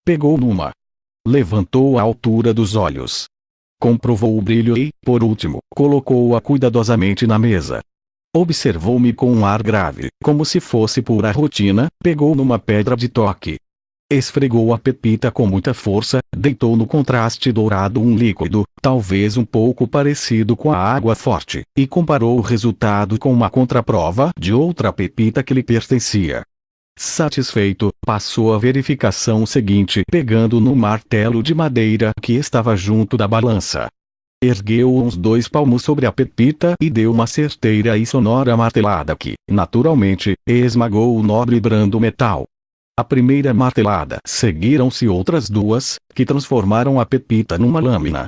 pegou numa. Levantou à altura dos olhos. Comprovou o brilho e, por último, colocou-a cuidadosamente na mesa. Observou-me com um ar grave, como se fosse pura rotina, pegou numa pedra de toque. Esfregou a pepita com muita força, deitou no contraste dourado um líquido, talvez um pouco parecido com a água forte, e comparou o resultado com uma contraprova de outra pepita que lhe pertencia. Satisfeito, passou a verificação seguinte pegando no martelo de madeira que estava junto da balança. Ergueu uns 2 palmos sobre a pepita e deu uma certeira e sonora martelada que, naturalmente, esmagou o nobre e brando metal. A primeira martelada seguiram-se outras 2, que transformaram a pepita numa lâmina.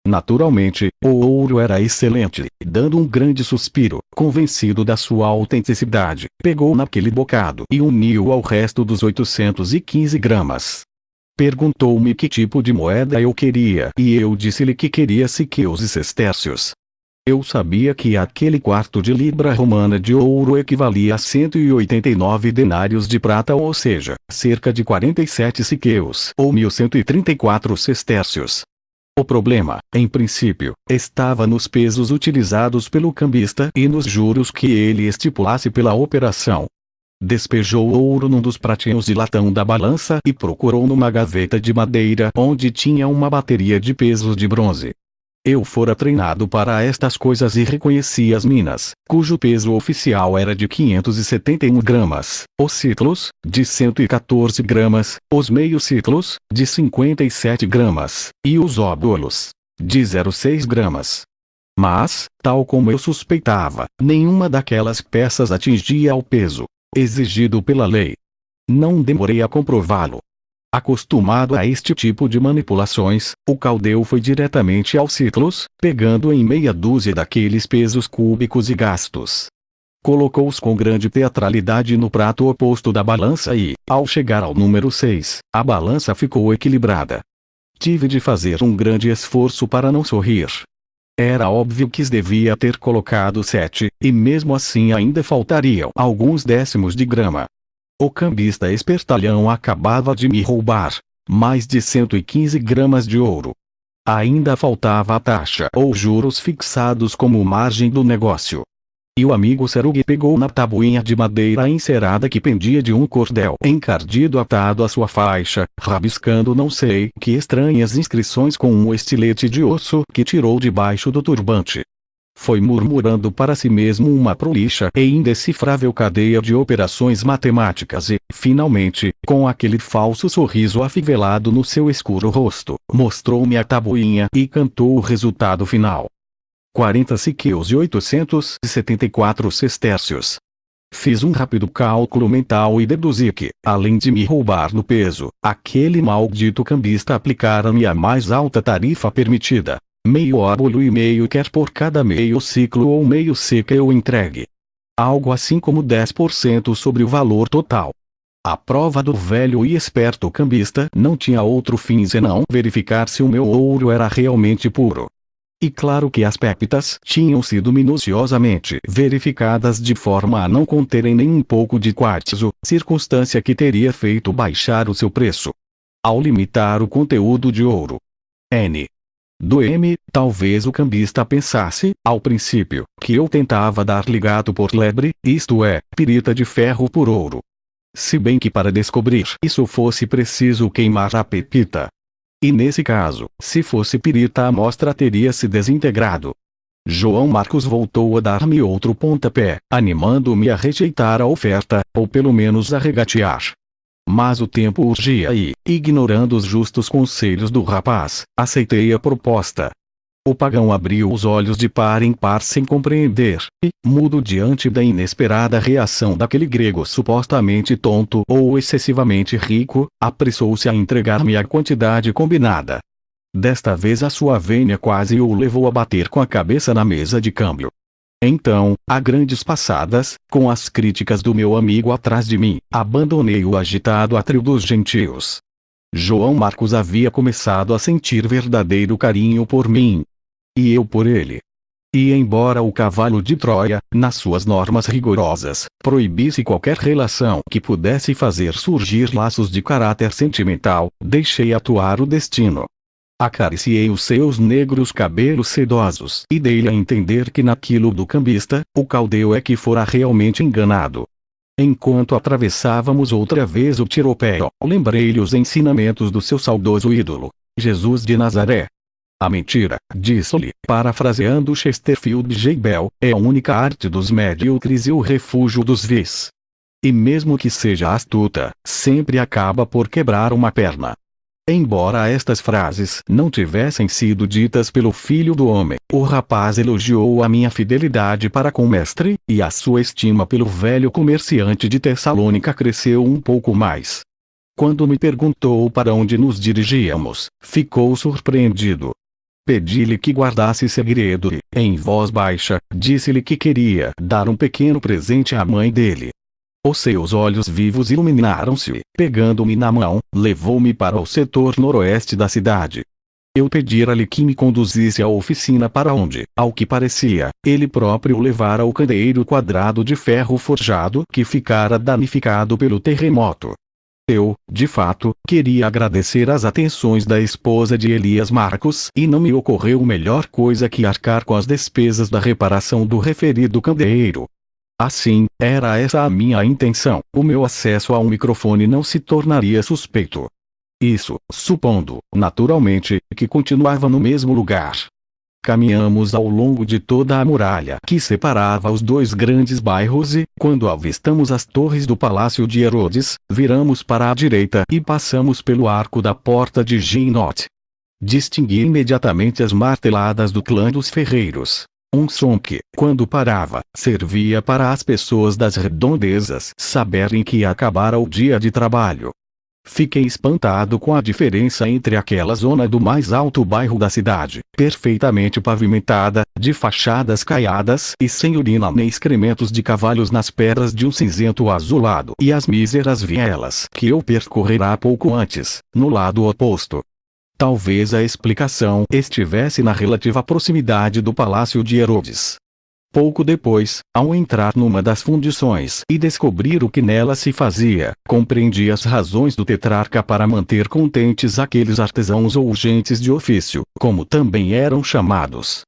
Naturalmente, o ouro era excelente, dando um grande suspiro, convencido da sua autenticidade, pegou naquele bocado e uniu ao resto dos 815 gramas. Perguntou-me que tipo de moeda eu queria e eu disse-lhe que queria siqueus e sestércios. Eu sabia que aquele quarto de libra romana de ouro equivalia a 189 denários de prata, ou seja, cerca de 47 siqueus ou 1134 sestércios. O problema, em princípio, estava nos pesos utilizados pelo cambista e nos juros que ele estipulasse pela operação. Despejou o ouro num dos pratinhos de latão da balança e procurou numa gaveta de madeira onde tinha uma bateria de pesos de bronze. Eu fora treinado para estas coisas e reconheci as minas, cujo peso oficial era de 571 gramas, os ciclos, de 114 gramas, os meios ciclos, de 57 gramas, e os óbulos, de 0,6 gramas. Mas, tal como eu suspeitava, nenhuma daquelas peças atingia ao peso exigido pela lei. Não demorei a comprová-lo. Acostumado a este tipo de manipulações, o caldeu foi diretamente aos ciclos, pegando em meia dúzia daqueles pesos cúbicos e gastos. Colocou-os com grande teatralidade no prato oposto da balança e, ao chegar ao número 6, a balança ficou equilibrada. Tive de fazer um grande esforço para não sorrir. Era óbvio que devia ter colocado 7, e mesmo assim ainda faltariam alguns décimos de grama. O cambista espertalhão acabava de me roubar mais de 115 gramas de ouro. Ainda faltava a taxa ou juros fixados como margem do negócio. E o amigo Serug pegou na tabuinha de madeira encerada que pendia de um cordel encardido atado à sua faixa, rabiscando não sei que estranhas inscrições com um estilete de osso que tirou debaixo do turbante. Foi murmurando para si mesmo uma prolixa e indecifrável cadeia de operações matemáticas e, finalmente, com aquele falso sorriso afivelado no seu escuro rosto, mostrou-me a tabuinha e cantou o resultado final. 40 siqueus e 874 sestércios. Fiz um rápido cálculo mental e deduzi que, além de me roubar no peso, aquele maldito cambista aplicara-me a mais alta tarifa permitida. Meio óbulo e meio quer por cada meio ciclo ou meio sequel entregue. Algo assim como 10% sobre o valor total. A prova do velho e esperto cambista não tinha outro fim senão verificar se o meu ouro era realmente puro. E claro que as pepitas tinham sido minuciosamente verificadas de forma a não conterem nem um pouco de quartzo, circunstância que teria feito baixar o seu preço. Ao limitar o conteúdo de ouro N. do M, talvez o cambista pensasse, ao princípio, que eu tentava dar-lhe gato por lebre, isto é, pirita de ferro por ouro. Se bem que para descobrir isso fosse preciso queimar a pepita. E nesse caso, se fosse pirita a amostra teria se desintegrado. João Marcos voltou a dar-me outro pontapé, animando-me a rejeitar a oferta, ou pelo menos a regatear. Mas o tempo urgia e, ignorando os justos conselhos do rapaz, aceitei a proposta. O pagão abriu os olhos de par em par sem compreender, e, mudo diante da inesperada reação daquele grego supostamente tonto ou excessivamente rico, apressou-se a entregar-me a quantidade combinada. Desta vez a sua vênia quase o levou a bater com a cabeça na mesa de câmbio. Então, a grandes passadas, com as críticas do meu amigo atrás de mim, abandonei o agitado átrio dos gentios. João Marcos havia começado a sentir verdadeiro carinho por mim. E eu por ele. E embora o cavalo de Troia, nas suas normas rigorosas, proibisse qualquer relação que pudesse fazer surgir laços de caráter sentimental, deixei atuar o destino. Acariciei os seus negros cabelos sedosos e dei-lhe a entender que naquilo do cambista, o caldeu é que fora realmente enganado. Enquanto atravessávamos outra vez o tiropeio, lembrei-lhe os ensinamentos do seu saudoso ídolo, Jesus de Nazaré. A mentira, disse-lhe, parafraseando Chesterfield J. Bell, é a única arte dos medíocres e o refúgio dos vis. E mesmo que seja astuta, sempre acaba por quebrar uma perna. Embora estas frases não tivessem sido ditas pelo Filho do Homem, o rapaz elogiou a minha fidelidade para com o mestre, e a sua estima pelo velho comerciante de Tessalônica cresceu um pouco mais. Quando me perguntou para onde nos dirigíamos, ficou surpreendido. Pedi-lhe que guardasse segredo e, em voz baixa, disse-lhe que queria dar um pequeno presente à mãe dele. Os seus olhos vivos iluminaram-se e, pegando-me na mão, levou-me para o setor noroeste da cidade. Eu pedira-lhe que me conduzisse à oficina para onde, ao que parecia, ele próprio levara o candeeiro quadrado de ferro forjado que ficara danificado pelo terremoto. Eu, de fato, queria agradecer as atenções da esposa de Elias Marcos e não me ocorreu melhor coisa que arcar com as despesas da reparação do referido candeeiro. Assim, era essa a minha intenção, o meu acesso a um microfone não se tornaria suspeito. Isso, supondo, naturalmente, que continuava no mesmo lugar. Caminhamos ao longo de toda a muralha que separava os dois grandes bairros e, quando avistamos as torres do palácio de Herodes, viramos para a direita e passamos pelo arco da porta de Ginot. Distingui imediatamente as marteladas do clã dos ferreiros. Um som que, quando parava, servia para as pessoas das redondezas saberem que acabara o dia de trabalho. Fiquei espantado com a diferença entre aquela zona do mais alto bairro da cidade, perfeitamente pavimentada, de fachadas caiadas e sem urina nem excrementos de cavalhos nas pedras de um cinzento azulado, e as míseras vielas que eu percorrera pouco antes, no lado oposto. Talvez a explicação estivesse na relativa proximidade do palácio de Herodes. Pouco depois, ao entrar numa das fundições e descobrir o que nela se fazia, compreendi as razões do tetrarca para manter contentes aqueles artesãos ou gentes de ofício, como também eram chamados.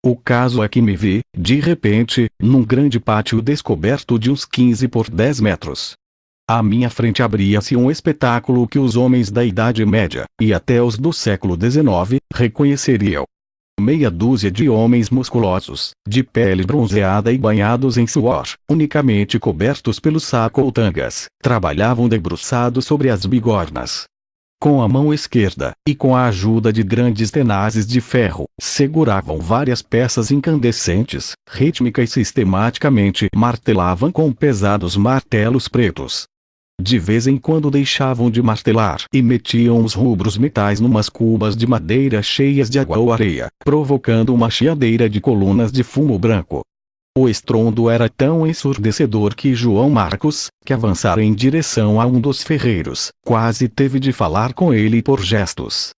O caso é que me vi, de repente, num grande pátio descoberto de uns 15 por 10 metros. À minha frente abria-se um espetáculo que os homens da Idade Média, e até os do século XIX, reconheceriam. Meia dúzia de homens musculosos, de pele bronzeada e banhados em suor, unicamente cobertos pelos saco-tangas, trabalhavam debruçados sobre as bigornas. Com a mão esquerda, e com a ajuda de grandes tenazes de ferro, seguravam várias peças incandescentes, rítmica e sistematicamente martelavam com pesados martelos pretos. De vez em quando deixavam de martelar e metiam os rubros metais numas cubas de madeira cheias de água ou areia, provocando uma chiadeira de colunas de fumo branco. O estrondo era tão ensurdecedor que João Marcos, que avançara em direção a um dos ferreiros, quase teve de falar com ele por gestos.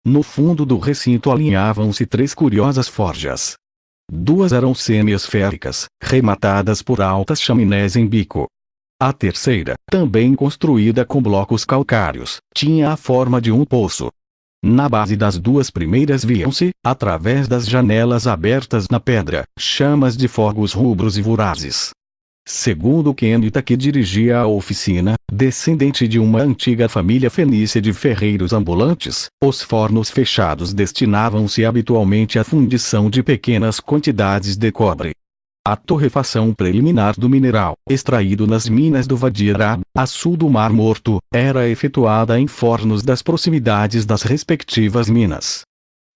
No fundo do recinto alinhavam-se 3 curiosas forjas. 2 eram semi-esféricas, rematadas por altas chaminés em bico. A terceira, também construída com blocos calcários, tinha a forma de um poço. Na base das 2 primeiras viam-se, através das janelas abertas na pedra, chamas de fogos rubros e vorazes. Segundo Kenita, que dirigia a oficina, descendente de uma antiga família fenícia de ferreiros ambulantes, os fornos fechados destinavam-se habitualmente à fundição de pequenas quantidades de cobre. A torrefação preliminar do mineral, extraído nas minas do Wadi Arab, a sul do Mar Morto, era efetuada em fornos das proximidades das respectivas minas.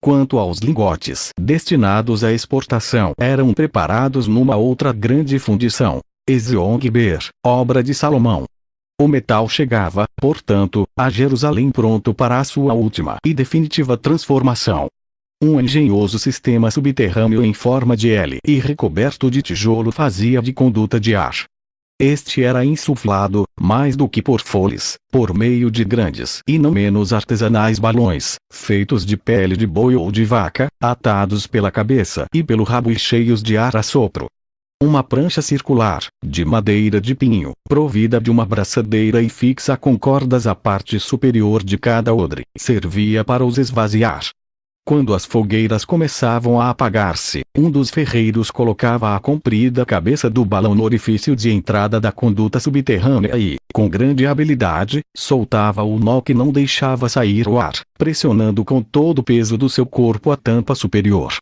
Quanto aos lingotes destinados à exportação, eram preparados numa outra grande fundição, Ezion-Geber, obra de Salomão. O metal chegava, portanto, a Jerusalém pronto para a sua última e definitiva transformação. Um engenhoso sistema subterrâneo em forma de L e recoberto de tijolo fazia de conduta de ar. Este era insuflado, mais do que por foles, por meio de grandes e não menos artesanais balões, feitos de pele de boi ou de vaca, atados pela cabeça e pelo rabo e cheios de ar a sopro. Uma prancha circular, de madeira de pinho, provida de uma braçadeira e fixa com cordas à parte superior de cada odre, servia para os esvaziar. Quando as fogueiras começavam a apagar-se, um dos ferreiros colocava a comprida cabeça do balão no orifício de entrada da conduta subterrânea e, com grande habilidade, soltava o nó que não deixava sair o ar, pressionando com todo o peso do seu corpo a tampa superior.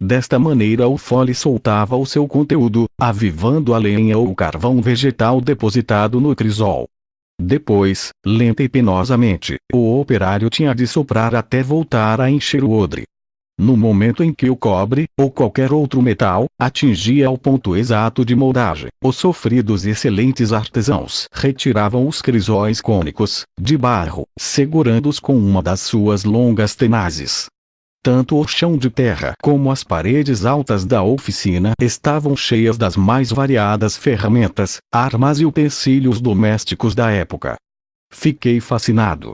Desta maneira o fole soltava o seu conteúdo, avivando a lenha ou o carvão vegetal depositado no crisol. Depois, lenta e penosamente, o operário tinha de soprar até voltar a encher o odre. No momento em que o cobre, ou qualquer outro metal, atingia o ponto exato de moldagem, os sofridos e excelentes artesãos retiravam os crisóis cônicos, de barro, segurando-os com uma das suas longas tenazes. Tanto o chão de terra como as paredes altas da oficina estavam cheias das mais variadas ferramentas, armas e utensílios domésticos da época. Fiquei fascinado.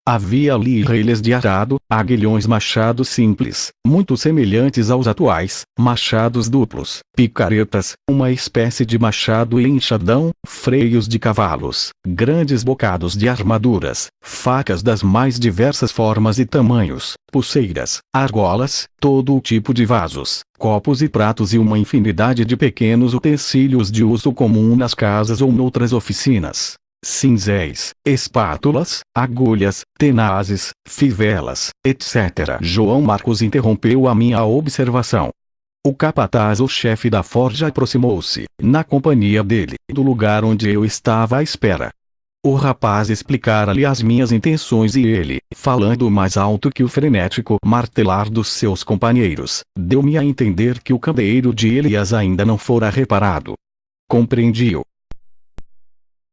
Havia ali relhas de arado, aguilhões machados simples, muito semelhantes aos atuais, machados duplos, picaretas, uma espécie de machado e enxadão, freios de cavalos, grandes bocados de armaduras, facas das mais diversas formas e tamanhos, pulseiras, argolas, todo o tipo de vasos, copos e pratos e uma infinidade de pequenos utensílios de uso comum nas casas ou noutras oficinas. Cinzéis, espátulas, agulhas, tenazes, fivelas, etc. João Marcos interrompeu a minha observação. O capataz ou chefe da forja aproximou-se, na companhia dele, do lugar onde eu estava à espera. O rapaz explicara-lhe as minhas intenções e ele, falando mais alto que o frenético martelar dos seus companheiros, deu-me a entender que o candeeiro de Elias ainda não fora reparado. Compreendi-o.